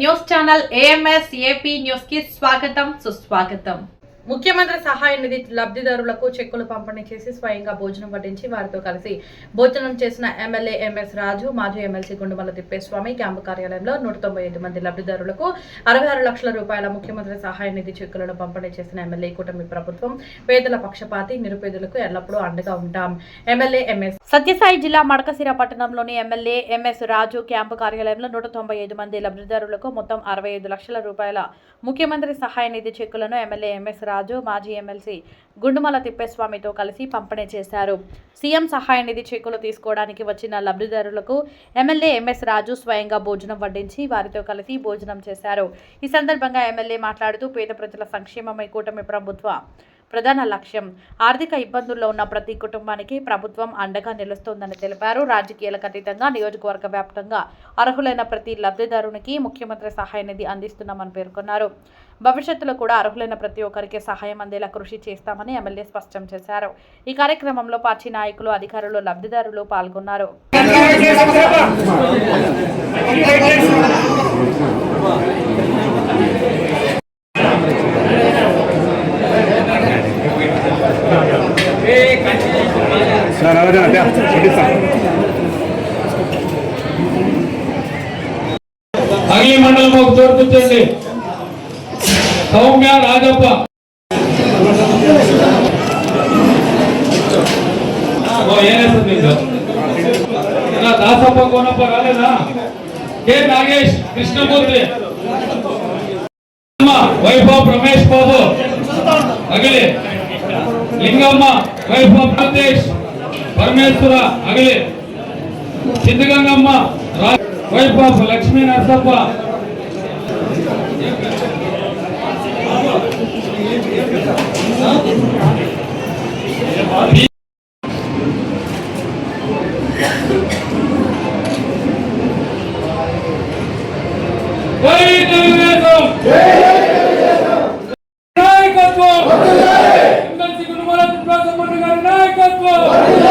News channel AMS AP news కి స్వాగతం సుస్వాగతం. ముఖ్యమంత్రి సహాయ నిధి లబ్ధిదారులకు చెక్కులు పంపిణీ చేసి స్వయంగా భోజనం వడ్డించి వారితో కలిసి భోజనం చేసిన ఎమ్మెల్యే MS రాజు, మాజీ ఎమ్మెల్సీ గుండుమల తిప్పేస్వామి క్యాంపు కార్యాలయంలో 195 మంది లబ్ధిదారులకు 66 లక్షల రూపాయల ముఖ్యమంత్రి సహాయ నిధి చెక్కులను పంపిణీ చేసిన ఎమ్మెల్యే కూటమి ప్రభుత్వం పేదల పక్షపాతి, నిరుపేదలకు ఎల్లప్పుడూ అండగా ఉంటాం. ఎమ్మెల్యే MS సత్యసాయి జిల్లా మడకశిర పట్టణంలోని ఎమ్మెల్యే MS రాజు క్యాంపు కార్యాలయంలో 195 మంది లబ్ధిదారులకు మొత్తం 65 లక్షల రూపాయల ముఖ్యమంత్రి సహాయ నిధి చెక్కులను ఎమ్మెల్యే MS రాజు, మాజీ ఎమ్మెల్సీ గుండుమల తిప్పేస్వామితో కలిసి పంపిణీ చేశారు. సీఎం సహాయ నిధి చెక్కులు తీసుకోవడానికి వచ్చిన లబ్ధిదారులకు ఎమ్మెల్యే MS రాజు స్వయంగా భోజనం వడ్డించి వారితో కలిసి భోజనం చేశారు. ఈ సందర్భంగా ఎమ్మెల్యే మాట్లాడుతూ పేద ప్రజల సంక్షేమమే కూటమి ప్రభుత్వ ప్రధాన లక్ష్యం. ఆర్థిక ఇబ్బందుల్లో ఉన్న ప్రతి కుటుంబానికి ప్రభుత్వం అండగా నిలుస్తోందని తెలిపారు. రాజకీయాలకు అతీతంగా నియోజకవర్గ వ్యాప్తంగా అర్హులైన ప్రతి లబ్ధిదారునికి ముఖ్యమంత్రి సహాయ నిధి అందిస్తున్నామని పేర్కొన్నారు. భవిష్యత్తులో కూడా అర్హులైన ప్రతి ఒక్కరికి సహాయం అందేలా కృషి చేస్తామని ఎమ్మెల్యే స్పష్టం చేశారు. ఈ కార్యక్రమంలో పార్టీ నాయకులు, అధికారులు, లబ్ధిదారులు పాల్గొన్నారు. అగ్లి మండలం ఒక చోటు కూర్చోండి. సౌమ్య, రాజప్ప, దాసప్ప, కోనప్ప రాలేదా? K Nagesh, Krishnamurthy, wife of Ramesh Babu అగలే, లింగమ్మ వైఫ్ ఆఫ్ ప్రదేశ్ పరమేశ్వర అగలే, సిద్ధగంగమ్మ వైఫ్ ఆఫ్ లక్ష్మీ నరసప్ప, నాయకత్వం